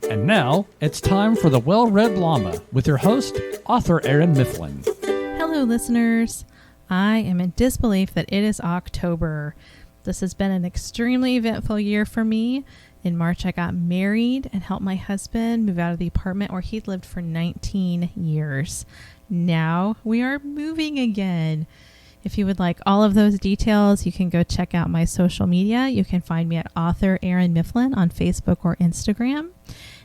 And now, it's time for the Well-Read Llama with your host, author Erin Mifflin. Hello, listeners. I am in disbelief that it is October. This has been an extremely eventful year for me. In March, I got married and helped my husband move out of the apartment where he'd lived for 19 years. Now we are moving again. If you would like all of those details, you can go check out my social media. You can find me at author Erin Mifflin on Facebook or Instagram.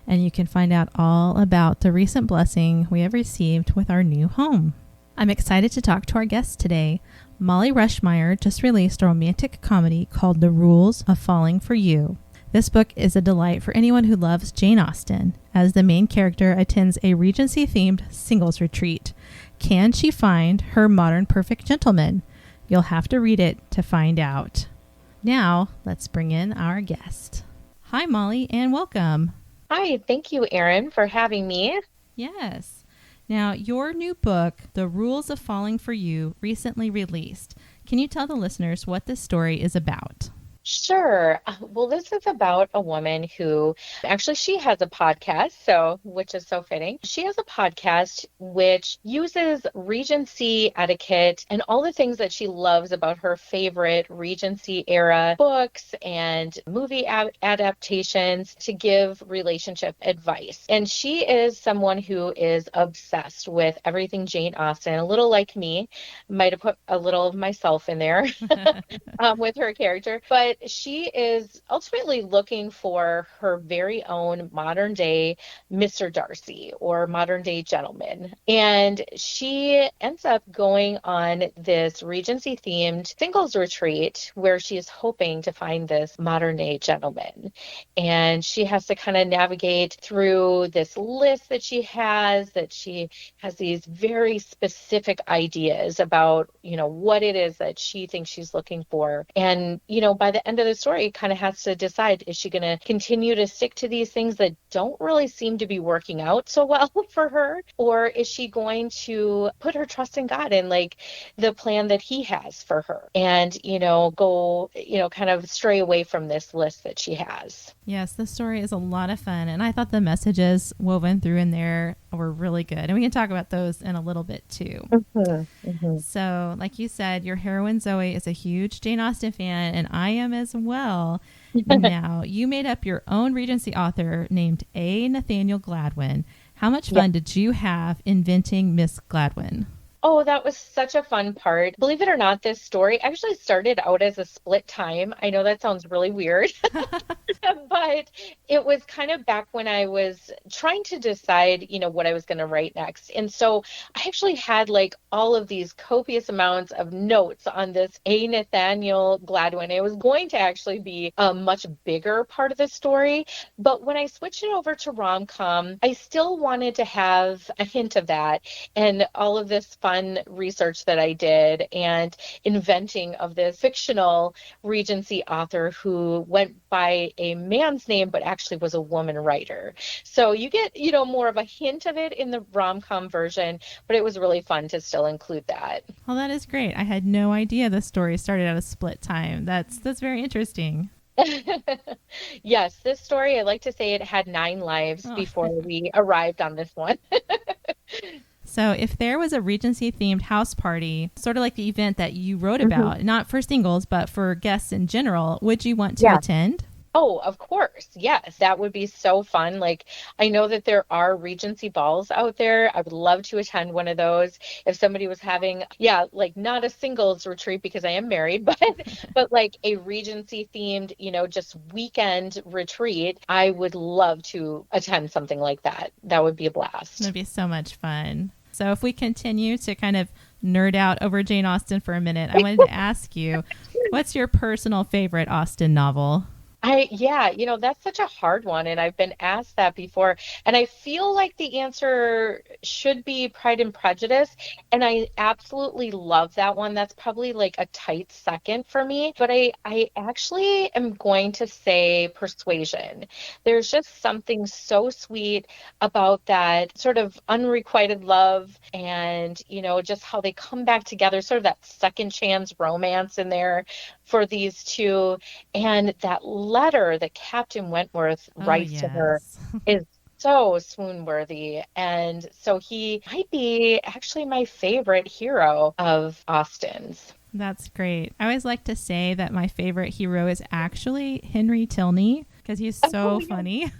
And you can find out all about the recent blessing we have received with our new home. I'm excited to talk to our guest today. Mollie Rushmeyer just released a romantic comedy called The Rules of Falling for You. This book is a delight for anyone who loves Jane Austen, as the main character attends a Regency-themed singles retreat. Can she find her modern perfect gentleman? You'll have to read it to find out. Now, let's bring in our guest. Hi, Mollie, and welcome. Hi, thank you, Erin, for having me. Yes. Now, your new book, The Rules of Falling for You, recently released. Can you tell the listeners what this story is about? Sure. Well, this is about a woman who actually she has a podcast, which is so fitting. She has a podcast which uses Regency etiquette and all the things that she loves about her favorite Regency era books and movie adaptations to give relationship advice. And she is someone who is obsessed with everything Jane Austen, a little like me. Might have put a little of myself in there with her character, but she is ultimately looking for her very own modern day Mr. Darcy or modern day gentleman. And she ends up going on this Regency themed singles retreat where she is hoping to find this modern day gentleman. And she has to kind of navigate through this list that she has these very specific ideas about, what it is that she thinks she's looking for. And, by the end of the story, kind of has to decide, is she going to continue to stick to these things that don't really seem to be working out so well for her? Or is she going to put her trust in God and the plan that he has for her and, go, kind of stray away from this list that she has? Yes, the story is a lot of fun. And I thought the messages woven through in there were really good. And we can talk about those in a little bit too. So like you said, your heroine Zoe is a huge Jane Austen fan, and I am as well. Now, you made up your own Regency author named A. Nathaniel Gladwin. How much fun did you have inventing Miss Gladwin? Oh, that was such a fun part. Believe it or not, this story actually started out as a split time. I know that sounds really weird, but it was kind of back when I was trying to decide, what I was going to write next. And so I actually had all of these copious amounts of notes on this A. Nathaniel Gladwin. It was going to actually be a much bigger part of the story. But when I switched it over to romcom, I still wanted to have a hint of that and all of this fun research that I did and inventing of this fictional Regency author who went by a man's name but actually was a woman writer. So you get, more of a hint of it in the rom-com version, but it was really fun to still include that. Well, that is great. I had no idea the story started at a split time. That's very interesting. Yes, this story, I like to say it had 9 lives before we arrived on this one. So if there was a Regency-themed house party, sort of like the event that you wrote about, not for singles, but for guests in general, would you want to attend? Oh, of course. Yes, that would be so fun. I know that there are Regency balls out there. I would love to attend one of those. If somebody was having, not a singles retreat because I am married, but a Regency themed, just weekend retreat, I would love to attend something like that. That would be a blast. That'd be so much fun. So if we continue to kind of nerd out over Jane Austen for a minute, I wanted to ask you, what's your personal favorite Austen novel? That's such a hard one. And I've been asked that before. And I feel like the answer should be Pride and Prejudice. And I absolutely love that one. That's probably a tight second for me. But I actually am going to say Persuasion. There's just something so sweet about that sort of unrequited love and, just how they come back together, sort of that second chance romance in there for these two. And that letter that Captain Wentworth Oh, writes to her yes. is so swoon worthy. And so he might be actually my favorite hero of Austen's. That's great. I always like to say that my favorite hero is actually Henry Tilney because he's so Oh, funny.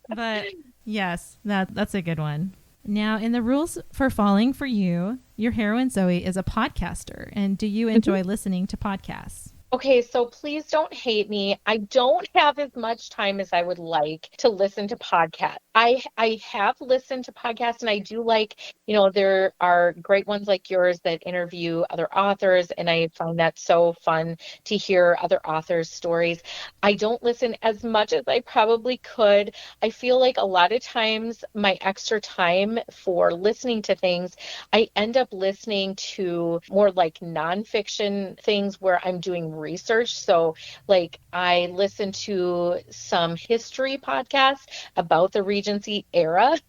But yes, that's a good one. Now, in the rules for Falling for You, your heroine Zoe is a podcaster. And do you enjoy listening to podcasts? Okay, so please don't hate me. I don't have as much time as I would like to listen to podcasts. I have listened to podcasts, and I do like, there are great ones like yours that interview other authors, and I find that so fun to hear other authors' stories. I don't listen as much as I probably could. I feel like a lot of times my extra time for listening to things, I end up listening to more like nonfiction things where I'm doing research. So like I listen to some history podcasts about the Regency era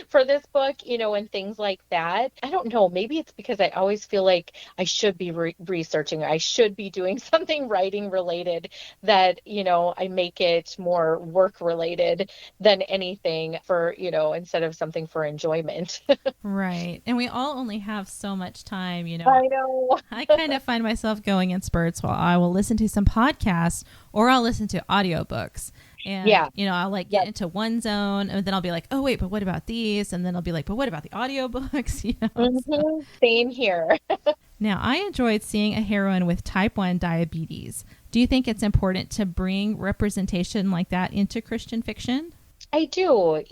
for this book, and things like that. I don't know. Maybe it's because I always feel like I should be researching. I should be doing something writing related that, I make it more work related than anything for, instead of something for enjoyment. Right. And we all only have so much time, I know. I kind of find myself going in spurts while I will listen to some podcasts or I'll listen to audiobooks. And, Yeah. I'll like get into one zone and then I'll be like, oh, wait, but what about these? And then I'll be like, but what about the audiobooks? So. Same here. Now, I enjoyed seeing a heroine with type 1 diabetes. Do you think it's important to bring representation like that into Christian fiction? I do.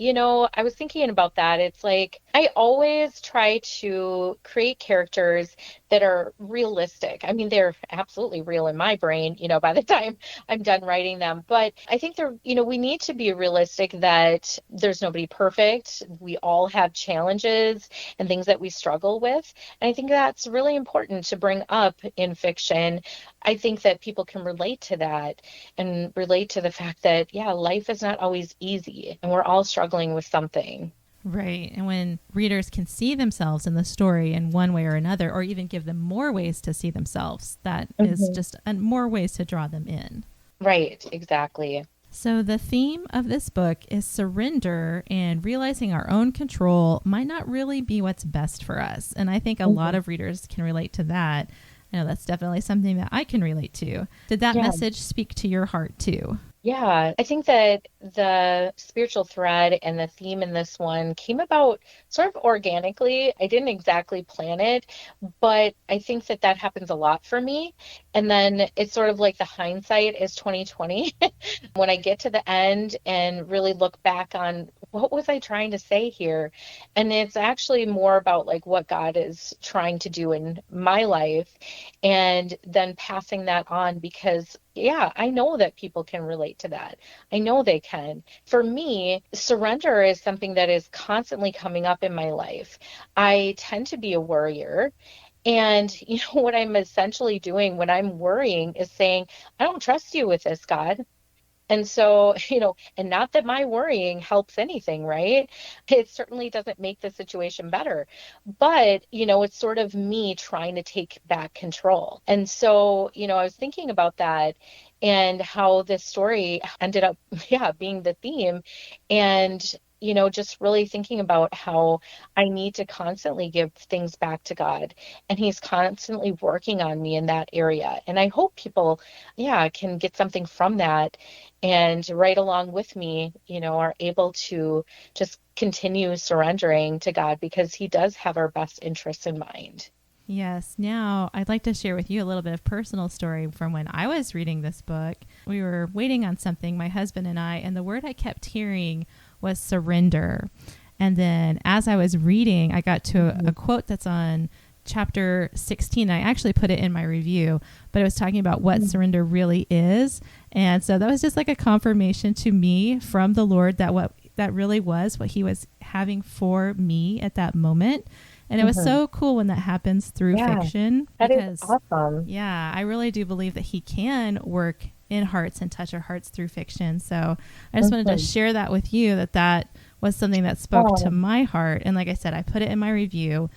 I was thinking about that. It's like I always try to create characters that are realistic. I mean, they're absolutely real in my brain, by the time I'm done writing them. But I think we need to be realistic that there's nobody perfect. We all have challenges and things that we struggle with. And I think that's really important to bring up in fiction. I think that people can relate to that and relate to the fact that, yeah, life is not always easy and we're all struggling with something. Right. And when readers can see themselves in the story in one way or another, or even give them more ways to see themselves, that is just more ways to draw them in. Right. Exactly. So the theme of this book is surrender, and realizing our own control might not really be what's best for us. And I think a lot of readers can relate to that. I know that's definitely something that I can relate to. Did that message speak to your heart too? Yeah, I think that the spiritual thread and the theme in this one came about sort of organically. I didn't exactly plan it, but I think that happens a lot for me. And then it's sort of like the hindsight is 2020. When I get to the end and really look back on what was I trying to say here? And it's actually more about like what God is trying to do in my life and then passing that on because yeah, I know that people can relate to that. I know they can. For me, surrender is something that is constantly coming up in my life. I tend to be a worrier. And what I'm essentially doing when I'm worrying is saying, I don't trust you with this, God. And so, and not that my worrying helps anything, right? It certainly doesn't make the situation better. But, it's sort of me trying to take back control. And so, I was thinking about that and how this story ended up, being the theme. And, just really thinking about how I need to constantly give things back to God. And He's constantly working on me in that area. And I hope people, can get something from that and right along with me, are able to just continue surrendering to God because He does have our best interests in mind. Yes. Now, I'd like to share with you a little bit of personal story from when I was reading this book. We were waiting on something, my husband and I, and the word I kept hearing was surrender. And then as I was reading, I got to a quote that's on chapter 16. I actually put it in my review, but it was talking about what surrender really is. And so that was just like a confirmation to me from the Lord that what that really was what He was having for me at that moment. And it was so cool when that happens through fiction. That is awesome. Yeah, I really do believe that He can work in hearts and touch our hearts through fiction. So I just wanted to share that with you, that was something that spoke to my heart. And like I said, I put it in my review.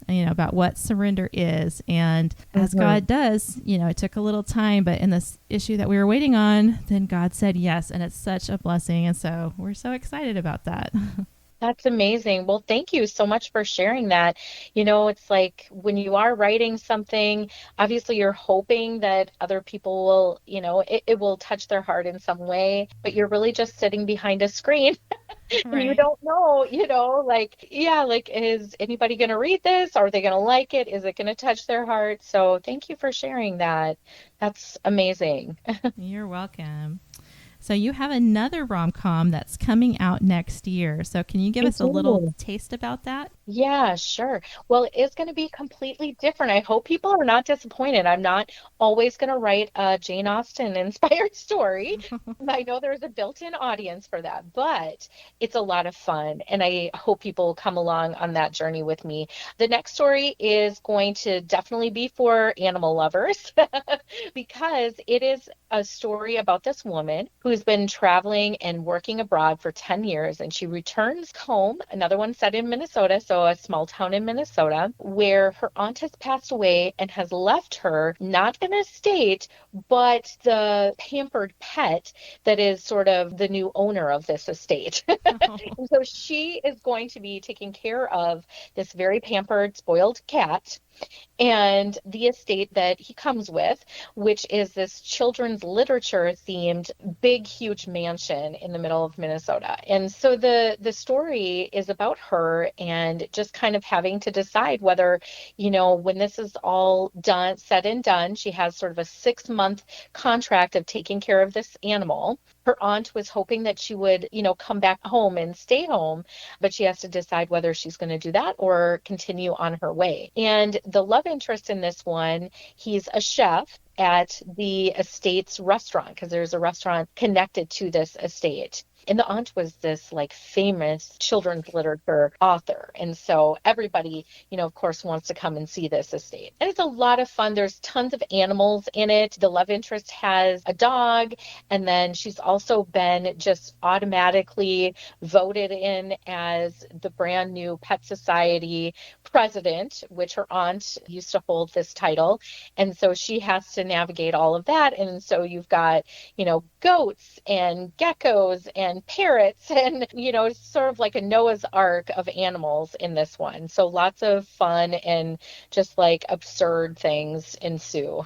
about what surrender is. And as God does, it took a little time, but in this issue that we were waiting on, then God said yes. And it's such a blessing. And so we're so excited about that. That's amazing. Well, thank you so much for sharing that. It's like when you are writing something, obviously you're hoping that other people will, it will touch their heart in some way, but you're really just sitting behind a screen and you Right. don't know, like, is anybody going to read this? Are they going to like it? Is it going to touch their heart? So thank you for sharing that. That's amazing. You're welcome. So you have another rom-com that's coming out next year. So can you give us a little taste about that? Yeah, sure. Well, it's going to be completely different. I hope people are not disappointed. I'm not always going to write a Jane Austen inspired story. I know there's a built-in audience for that, but it's a lot of fun. And I hope people will come along on that journey with me. The next story is going to definitely be for animal lovers because it is a story about this woman who's been traveling and working abroad for 10 years, and she returns home, another one set in Minnesota, so a small town in Minnesota, where her aunt has passed away and has left her not an estate, but the pampered pet that is sort of the new owner of this estate. And so she is going to be taking care of this very pampered, spoiled cat and the estate that he comes with, which is this children's literature themed big, huge mansion in the middle of Minnesota. And so the story is about her and just kind of having to decide whether, when this is all done, said and done, she has sort of a 6-month contract of taking care of this animal. Her aunt was hoping that she would, come back home and stay home, but she has to decide whether she's going to do that or continue on her way. And the love interest in this one, he's a chef at the estate's restaurant because there's a restaurant connected to this estate. And the aunt was this like famous children's literature author. And so everybody, of course, wants to come and see this estate. And it's a lot of fun. There's tons of animals in it. The love interest has a dog. And then she's also been just automatically voted in as the brand new Pet Society president, which her aunt used to hold this title. And so she has to navigate all of that. And so you've got, goats and geckos and parrots and, sort of like a Noah's Ark of animals in this one. So lots of fun and just like absurd things ensue.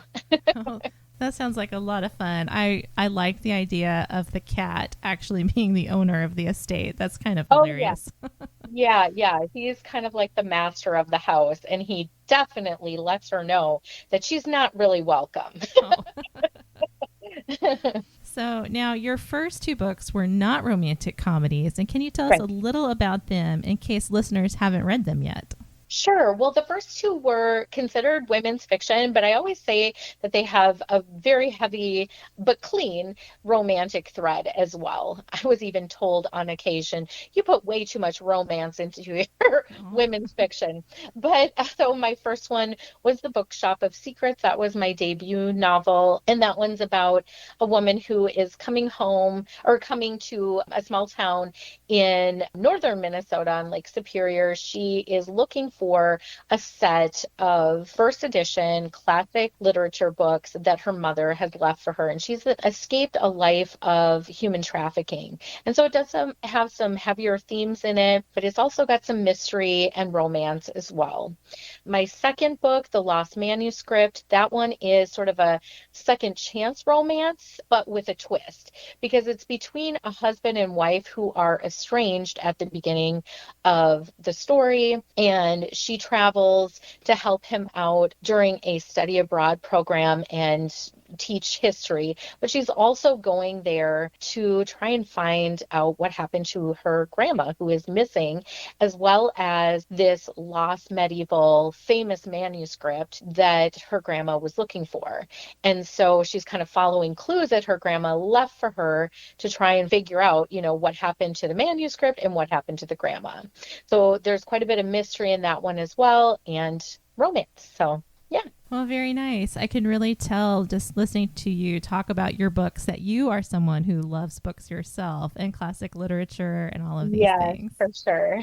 Oh, that sounds like a lot of fun. I like the idea of the cat actually being the owner of the estate. That's kind of hilarious. Oh, yeah. Yeah. He's kind of like the master of the house, and he definitely lets her know that she's not really welcome. Oh. So now your first 2 books were not romantic comedies. And can you tell us a little about them in case listeners haven't read them yet? Sure. Well, the first 2 were considered women's fiction, but I always say that they have a very heavy but clean romantic thread as well. I was even told on occasion, you put way too much romance into your women's fiction. But so my first one was The Bookshop of Secrets. That was my debut novel. And that one's about a woman who is coming home or coming to a small town in northern Minnesota on Lake Superior. She is looking for a set of first edition classic literature books that her mother has left for her. And she's escaped a life of human trafficking. And so it does have some heavier themes in it, but it's also got some mystery and romance as well. My second book, The Lost Manuscript, that one is sort of a second chance romance, but with a twist, because it's between a husband and wife who are estranged at the beginning of the story, and she travels to help him out during a study abroad program and teach history, but she's also going there to try and find out what happened to her grandma who is missing, as well as this lost medieval famous manuscript that her grandma was looking for. And so she's kind of following clues that her grandma left for her to try and figure out, what happened to the manuscript and what happened to the grandma. So there's quite a bit of mystery in that one as well, and romance. So yeah. Well, very nice. I can really tell just listening to you talk about your books that you are someone who loves books yourself and classic literature and all of these Yes, things. for sure.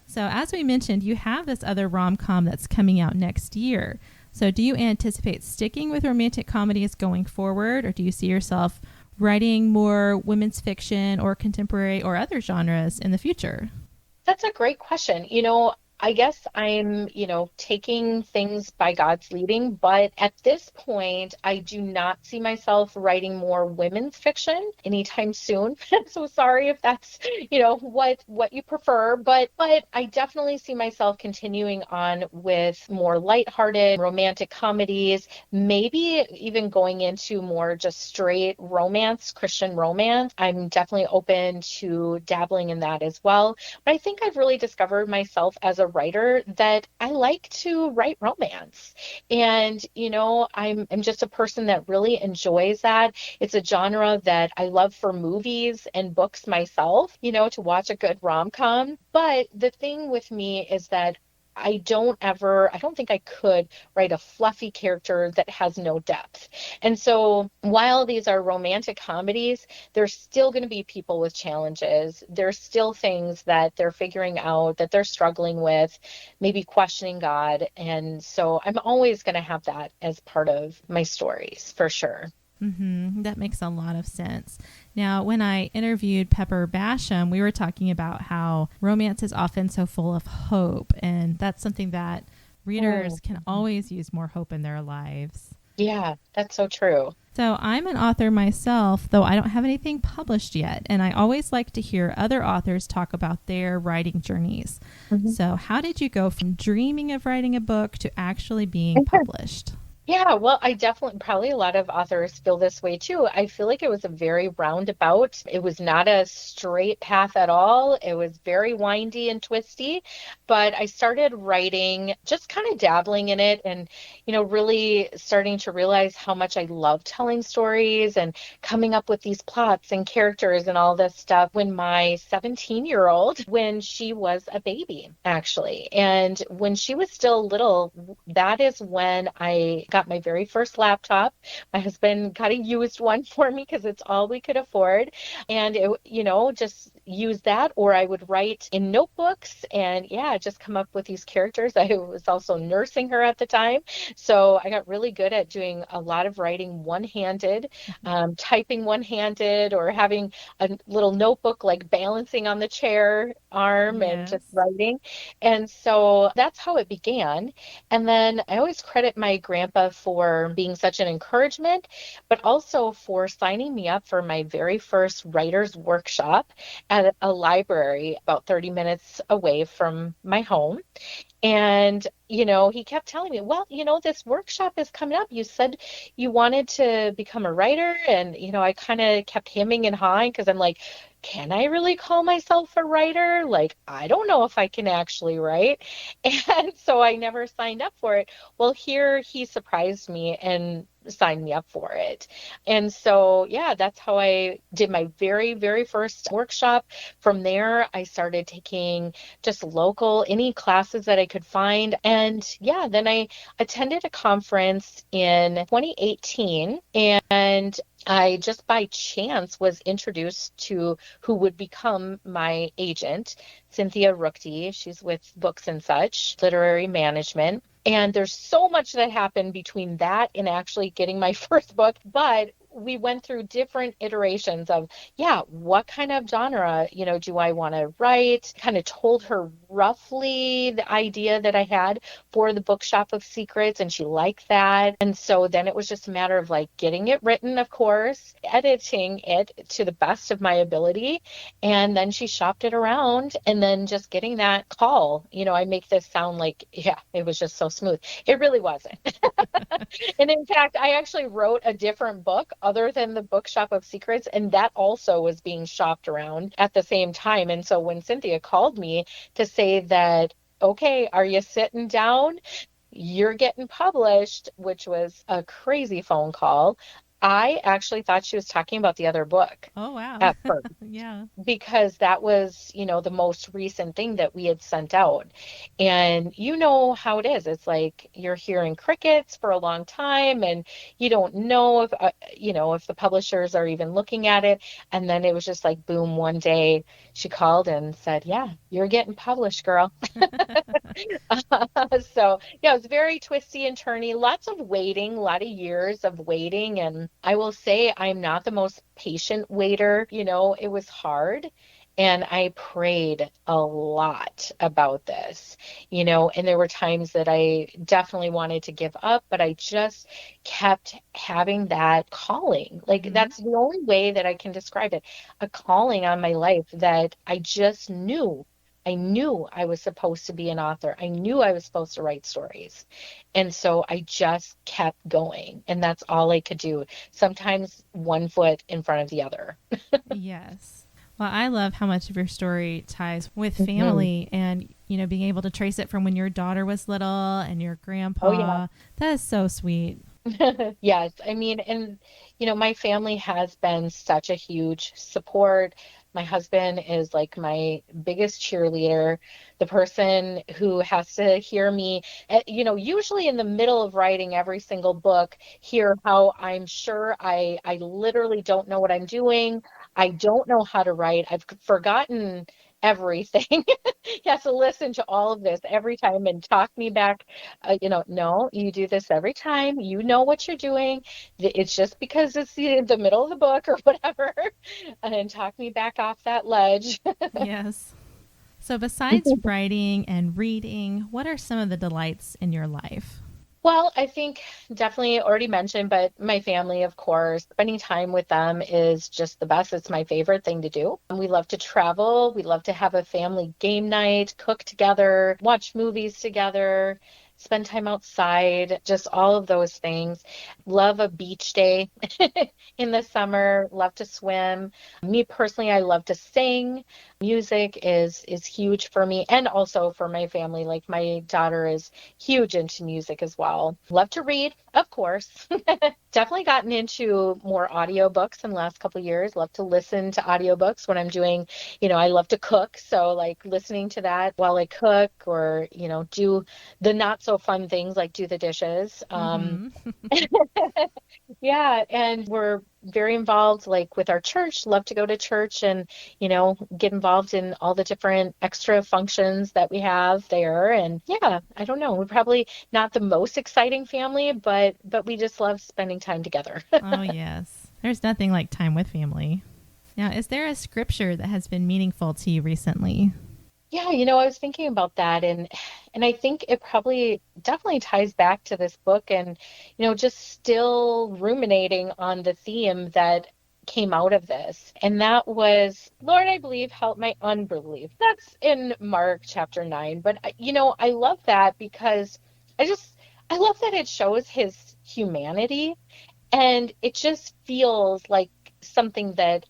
So, as we mentioned, you have this other rom-com that's coming out next year. So, do you anticipate sticking with romantic comedies going forward, or do you see yourself writing more women's fiction or contemporary or other genres in the future? That's a great question. I guess I'm, taking things by God's leading, but at this point, I do not see myself writing more women's fiction anytime soon. So sorry if that's, what you prefer, but I definitely see myself continuing on with more lighthearted romantic comedies, maybe even going into more just straight romance, Christian romance. I'm definitely open to dabbling in that as well. But I think I've really discovered myself as a writer that I like to write romance. And, I'm just a person that really enjoys that. It's a genre that I love for movies and books myself, to watch a good rom-com. But the thing with me is that I don't think I could write a fluffy character that has no depth. And so while these are romantic comedies, there's still going to be people with challenges. There's still things that they're figuring out, that they're struggling with, maybe questioning God. And so I'm always going to have that as part of my stories, for sure. That makes a lot of sense. Now, when I interviewed Pepper Basham, we were talking about how romance is often so full of hope, and that's something that readers can always use more hope in their lives. Yeah, that's so true. So I'm an author myself, though I don't have anything published yet, and I always like to hear other authors talk about their writing journeys. So how did you go from dreaming of writing a book to actually being published? Yeah, well, I definitely, probably a lot of authors feel this way too. I feel like it was a very roundabout. It was not a straight path at all. It was very windy and twisty, but I started writing, just kind of dabbling in it and, really starting to realize how much I love telling stories and coming up with these plots and characters and all this stuff when my 17-year-old, when she was a baby, actually. And when she was still little, that is when I got my very first laptop. My husband got a used one for me because it's all we could afford. And it, just use that, or I would write in notebooks and just come up with these characters. I was also nursing her at the time. So I got really good at doing a lot of writing one-handed, typing one-handed, or having a little notebook like balancing on the chair arm and Yes. just writing. And so that's how it began. And then I always credit my grandpa for being such an encouragement, but also for signing me up for my very first writer's workshop at a library about 30 minutes away from my home. And, he kept telling me, well, this workshop is coming up. You said you wanted to become a writer. And, I kind of kept hemming and hawing because I'm like, can I really call myself a writer? Like, I don't know if I can actually write. And so I never signed up for it. Well, here he surprised me and signed me up for it. And so, that's how I did my very, very first workshop. From there, I started taking just any classes that I could find. And then I attended a conference in 2018, and I just by chance was introduced to who would become my agent, Cynthia Rookty. She's with Books and Such, Literary Management. And there's so much that happened between that and actually getting my first book. But we went through different iterations of, what kind of genre, do I want to write? Kind of told her roughly the idea that I had for the Bookshop of Secrets, and she liked that. And so then it was just a matter of like getting it written, of course, editing it to the best of my ability. And then she shopped it around, and then just getting that call. I make this sound like, it was just so smooth. It really wasn't. And in fact, I actually wrote a different book other than the Bookshop of Secrets, and that also was being shopped around at the same time. And so when Cynthia called me to say that, okay, are you sitting down? You're getting published, which was a crazy phone call. I actually thought she was talking about the other book Oh, wow. at first, Yeah. because that was, the most recent thing that we had sent out. And you know how it is. It's like you're hearing crickets for a long time and you don't know if the publishers are even looking at it. And then it was just like, boom, one day she called and said, yeah, you're getting published, girl. So yeah, it was very twisty and turny, lots of waiting, a lot of years of waiting. And I will say I'm not the most patient waiter. It was hard. And I prayed a lot about this, and there were times that I definitely wanted to give up, but I just kept having that calling. Like, Hmm. that's the only way that I can describe it, a calling on my life that I just knew. I knew I was supposed to be an author. I knew I was supposed to write stories. And so I just kept going. And that's all I could do. Sometimes one foot in front of the other. Yes. Well, I love how much of your story ties with Mhm. family and, being able to trace it from when your daughter was little and your Oh, yeah. grandpa. That is so sweet. Yes, I mean, and my family has been such a huge support. My husband is like my biggest cheerleader, the person who has to hear me, usually in the middle of writing every single book, hear how I'm sure I literally don't know what I'm doing. I don't know how to write. I've forgotten everything. He has to listen to all of this every time and talk me back. No, you do this every time. You know what you're doing. It's just because it's the middle of the book or whatever. And talk me back off that ledge. Yes. So, besides writing and reading, what are some of the delights in your life? Well, I think definitely already mentioned, but my family, of course, spending time with them is just the best. It's my favorite thing to do. We love to travel. We love to have a family game night, cook together, watch movies together, spend time outside, just all of those things. Love a beach day in the summer, love to swim. Me personally, I love to sing. Music is huge for me and also for my family. Like, my daughter is huge into music as well. Love to read, of course. Definitely gotten into more audiobooks in the last couple of years. Love to listen to audiobooks when I'm doing, I love to cook. So, like, listening to that while I cook, or, do the not so fun things like do the dishes. Mm-hmm. Yeah, and we're very involved, like, with our church. Love to go to church and, get involved in all the different extra functions that we have there. And yeah, I don't know. We're probably not the most exciting family, but we just love spending time together. Oh, yes. There's nothing like time with family. Now, is there a scripture that has been meaningful to you recently? Yeah, I was thinking about that, and I think it probably definitely ties back to this book, and just still ruminating on the theme that came out of this. And that was, Lord, I believe, help my unbelief. That's in Mark chapter 9. But I love that because I just I love that it shows his humanity, and it just feels like something that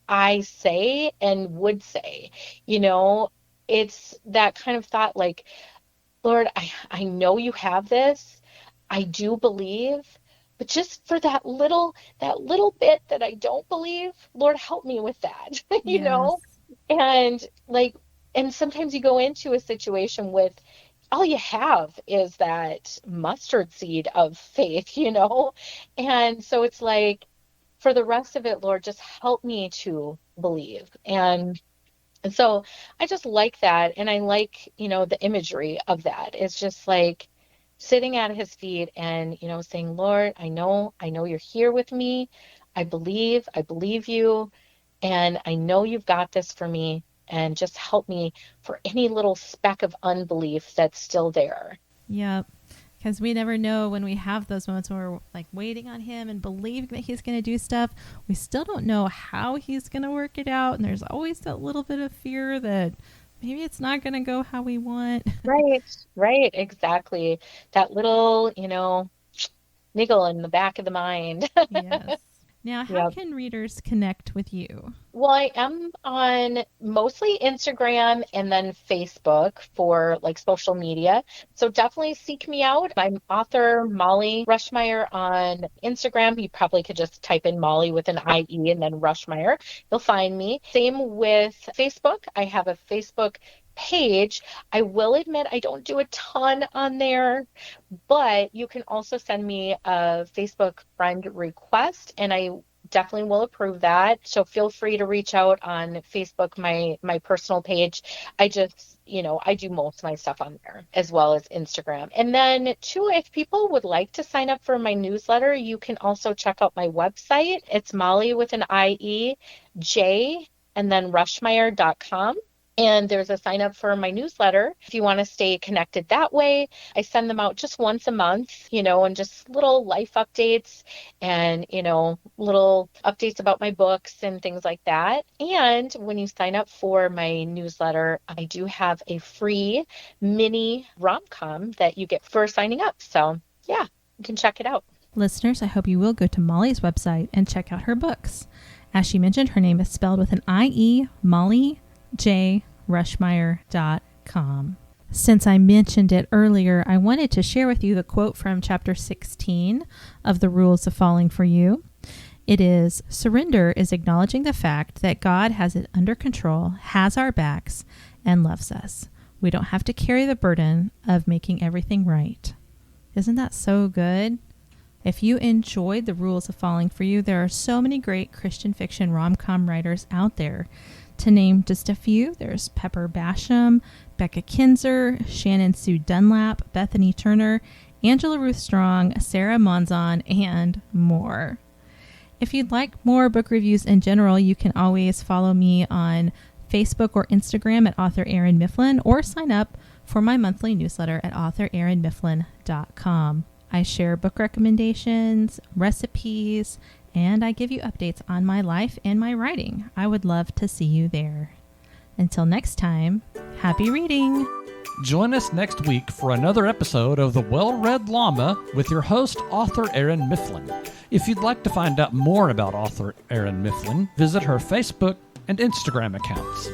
I say and would say. You know, it's that kind of thought, like, Lord, I know you have this. I do believe, but just for that little bit that I don't believe, Lord, help me with that. you Yes. know? And like, and sometimes you go into a situation with all you have is that mustard seed of faith. And so it's like, for the rest of it, Lord, just help me to believe. And so I just like that. And I like, the imagery of that. It's just like sitting at his feet and, saying, Lord, I know you're here with me. I believe you. And I know you've got this for me. And just help me for any little speck of unbelief that's still there. Yep. Because we never know when we have those moments when we're like waiting on him and believing that he's going to do stuff. We still don't know how he's going to work it out. And there's always that little bit of fear that maybe it's not going to go how we want. Right, right, exactly. That little, niggle in the back of the mind. Yes. Now, how Yep. can readers connect with you? Well, I am on mostly Instagram and then Facebook for like social media. So definitely seek me out. I'm author Mollie Rushmeyer on Instagram. You probably could just type in Mollie with an IE and then Rushmeyer. You'll find me. Same with Facebook. I have a Facebook page. I will admit I don't do a ton on there, but you can also send me a Facebook friend request and I definitely will approve that. So feel free to reach out on Facebook, my personal page. I just, I do most of my stuff on there as well as Instagram. And then too, if people would like to sign up for my newsletter, you can also check out my website. It's Mollie with an IE, J, and then Rushmeyer.com. And there's a sign up for my newsletter if you want to stay connected that way. I send them out just once a month, and just little life updates and, little updates about my books and things like that. And when you sign up for my newsletter, I do have a free mini rom-com that you get for signing up. So yeah, you can check it out. Listeners, I hope you will go to Mollie's website and check out her books. As she mentioned, her name is spelled with an IE, Mollie Rushmeyer.com. Since I mentioned it earlier, I wanted to share with you the quote from chapter 16 of The Rules of Falling for You. It is, "Surrender is acknowledging the fact that God has it under control, has our backs, and loves us. We don't have to carry the burden of making everything right." Isn't that so good? If you enjoyed The Rules of Falling for You, there are so many great Christian fiction rom-com writers out there. To name just a few, there's Pepper Basham, Becca Kinzer, Shannon Sue Dunlap, Bethany Turner, Angela Ruth Strong, Sarah Monzon, and more. If you'd like more book reviews in general, you can always follow me on Facebook or Instagram at author Erin Mifflin, or sign up for my monthly newsletter at authorerinmifflin.com. I share book recommendations, recipes, and I give you updates on my life and my writing. I would love to see you there. Until next time, happy reading! Join us next week for another episode of The Well-Read Llama with your host, author Erin Mifflin. If you'd like to find out more about author Erin Mifflin, visit her Facebook and Instagram accounts.